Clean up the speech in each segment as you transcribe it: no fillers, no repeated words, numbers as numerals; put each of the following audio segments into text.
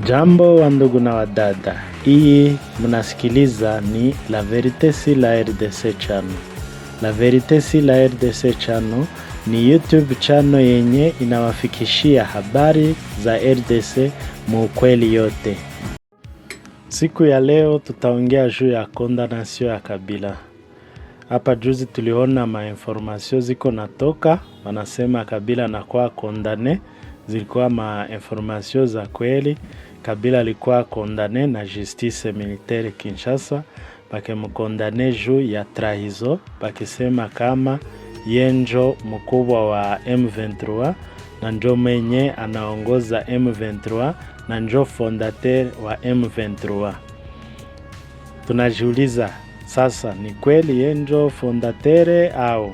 Jambo wa ndugu na wadada, hii mnasikiliza ni La Verite si la RDC channel. La Verite si la RDC channel ni YouTube channel yenye inawafikishia habari za RDC muukweli yote. Siku ya leo tutaongea juu ya condamnation ya Kabila. Hapa juzi tuliona mainformasyon ziko natoka, wanasema Kabila anakuwa kondane, zilikuwa mainformasyon za kweli. Kabila alikuwa kondane na justice militaire Kinshasa, bakemkondane juu ya trahizo, bakisema kama yenjo mkubwa wa M23 na njo mwenye anaongoza M23 na njo fondateur wa M23. Tunajiuliza sasa ni kweli yenjo fondateur au?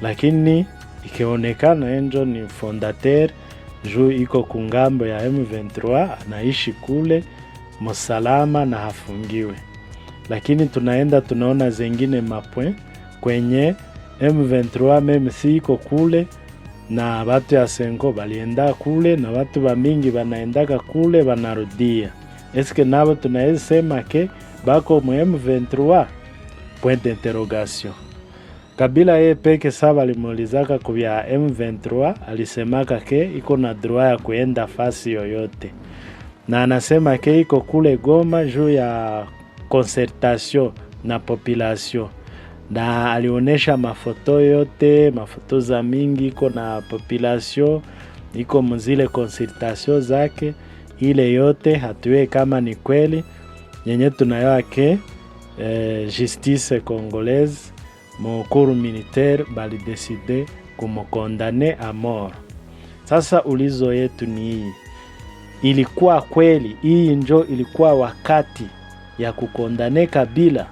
Lakini ikionekana yenjo ni fondateur juu iko kungambo ya M23, anaishi kule msalama na hafungiwe. Lakini tunaona zengine mapwe kwenye M23 meme si iko kule na watu ya Sengo balienda kule na watu wa mingi wanaendaka kule wanarudia. Eske nabo tunaweza sema ke bako mu M23? Point d'interrogation. Kabila yeye peke saba alimuulizaka kubya M23, alisemaka ke iko na droit ya kuenda fasi yoyote. Na anasema ke iko kule Goma juu ya concertation na population. Na alionesha mafoto yote, mafoto za mingi iko na population, iko mzile concertation zake, ile yote hatuwe kama ni kweli. Nyenye tunayoa ke justice congolaise mukuru militaire bali decide kumkondane a mort. Sasa ulizo yetu ni hii. Ilikuwa kweli hii njo ilikuwa wakati ya kukondane Kabila?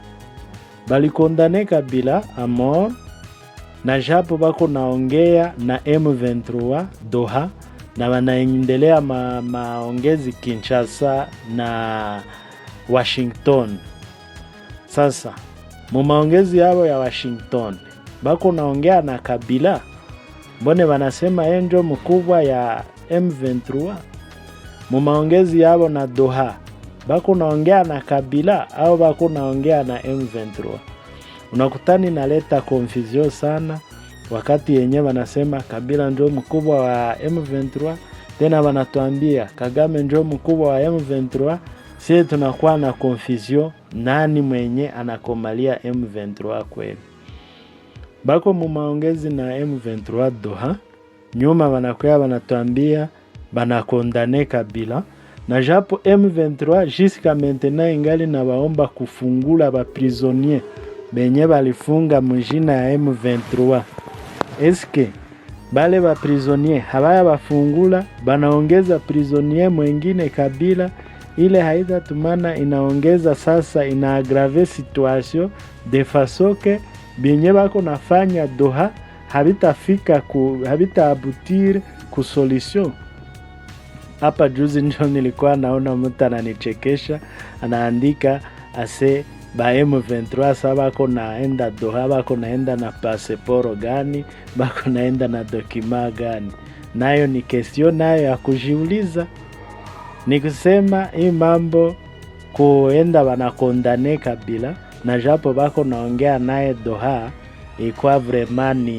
Bali kondane Kabila a mort, na japo bako naongea na M23 Doha na wanaendelea maongezi Kinshasa na Washington. Sasa mumaongezi yao ya Washington bako naongea na Kabila, mbone wanasema enjo mkubwa ya M23? Mumaongezi yao na Doha bako naongea na Kabila au bako naongea na M23? Unakutani naleta confusion sana, wakati yenye wanasema Kabila njo mkubwa wa M23, tena wanatuambia Kagame njo mkubwa wa M23. Sisi tunakuwa na confusion, nani mwenye anakomalia M23 kweli? Bako mumaongezi na M23 Doha, nyuma wanakuya wanatuambia banakondane Kabila, na japo M23 jusqu'à maintenant ingali na waomba kufungula ba prisonnier benye balifunga mjina ya M23. Eske bale ba prisonnier habaya bafungula, banaongeza prisonnier mwengine Kabila? Ile haida tumana inaongeza sasa, inaagrave situation de façon que benye bako nafanya Doha habita abutir ku solution. Hapa juzi ndio nilikuwa naona mtu ananichekesha, anaandika ase ba M23 saba bako naenda Doha, bako naenda na passport gani, bako naenda na dokima gani? Nayo ni question nayo ya kujiuliza. Ni kusema hii mambo kuenda wanakondane Kabila na japo bako naongea naye Doha, ikuwa vraiment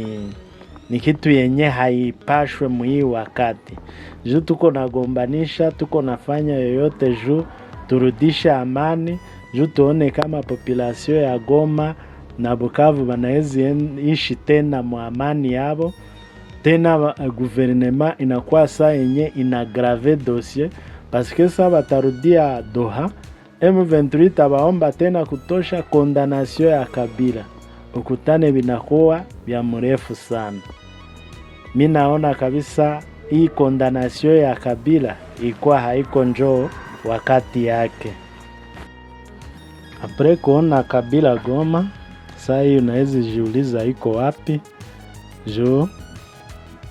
ni kitu yenye haipashwe muhii wakati. Juu tuko nagombanisha, tuko nafanya yoyote juu turudisha amani, juu tuone kama population ya Goma na Bukavu wanaezi ishi tena muamani yabo. Tena gouvernement inakuwa saa yenye inagrave dossier, parce que sa batarudia Doha, M23 tabaomba tena kutosha condamnation ya Kabila. Ukutane binakuwa bya mrefu sana. Mimi naona kabisa hii condamnation ya Kabila ilikuwa haiko njoo wakati yake. Apre kuona Kabila Goma, saa hii unaweza jiuliza iko wapi? Jo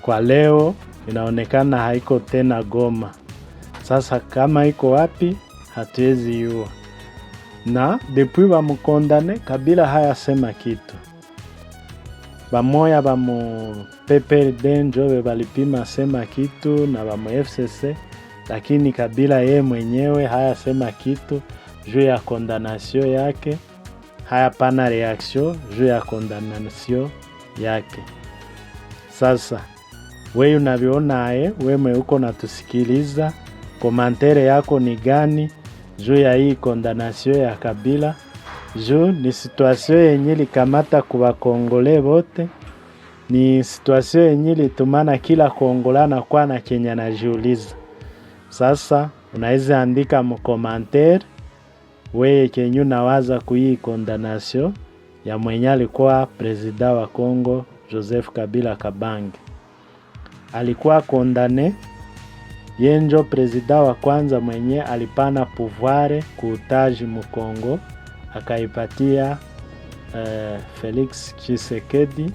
kwa leo inaonekana haiko tena Goma. Sasa kama iko wapi hatuwezi yua. Na depuis bamukondane Kabila hayasema kitu. Bamoya bamu PPRD njo balipima sema kitu, na bamu FCC lakini Kabila yeye mwenyewe hayasema kitu juu ya condamnation yake, hayapana reaction juu ya condamnation yake. Sasa wewe unaviona wewe uko natusikiliza, komantere yako ni gani juu ya hii condamnation ya Kabila? Juu ni situation yenye likamata kwa Kongole wote, ni situation yenye litumana kila Kongolana kwa na Kenya najiuliza. Sasa unaweza andika mkomantere wewe kenyu nawaza kui condamnation ya mwenye alikuwa presida wa Kongo Joseph Kabila Kabange. Alikuwa kondane, yenjo presida wa kwanza mwenye alipana pouvoir kuutaji Mkongo, akaipatia Felix Tshisekedi.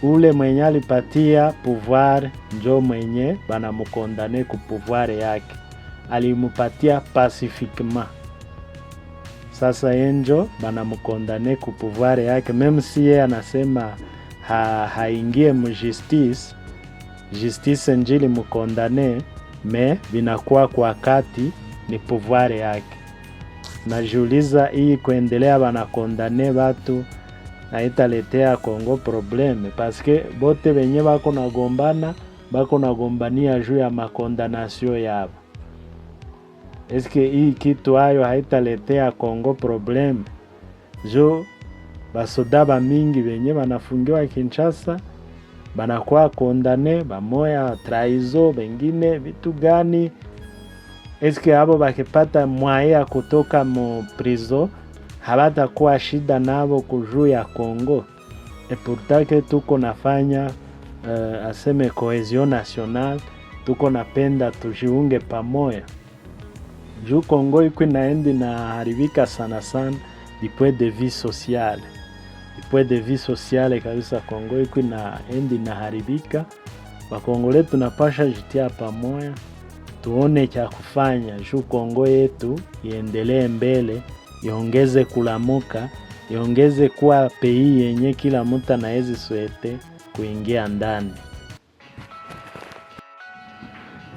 Ule mwenye alipatia pouvoir njo mwenye bana mkondane ku pouvoir yake, alimupatia pacifiquement. Sasa yenjo bana mkondane ku pouvoir yake, meme si yeye anasema haingie mjustice, justice njili mkondane, me binakuwa kwa kati ni pouvoir yake. Najiuliza hii kuendelea bana kondane watu haitaletea Kongo probleme, paske bote benye bako nagombania juu ya makondonasio yao. Eske hii kitu hayo haitaletea Kongo probleme? Jo basoda ba mingi benye banafungiwa Kinshasa banakuwa kondane, bamoya traizo, bengine vitu gani? Eske abo bakipata mwaya kutoka mo prison habata kuwa shida nabo kujuu ya Kongo? E pourtant que tuko nafanya aseme cohesion national, tuko napenda tujiunge pamoja. Juu Kongo iko naendi na haribika sana sana du point de vue social. Du point de vue social kabisa Kongo iko naendi na haribika. Wakongole tunapasha jitia pamoja, tuone cha kufanya juu Kongo yetu iendelee mbele, iongeze kulamuka, iongeze kuwa pei yenye kila mtu anaweza swete kuingia ndani.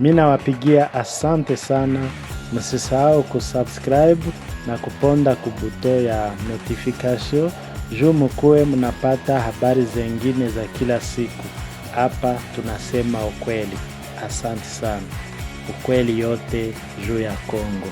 Mimi nawapigia asante sana, msisahau kusubscribe na kuponda kubuto ya notification juu mkuwe mnapata habari zengine za kila siku. Hapa tunasema ukweli. Asante sana. Ukweli yote juu ya Kongo.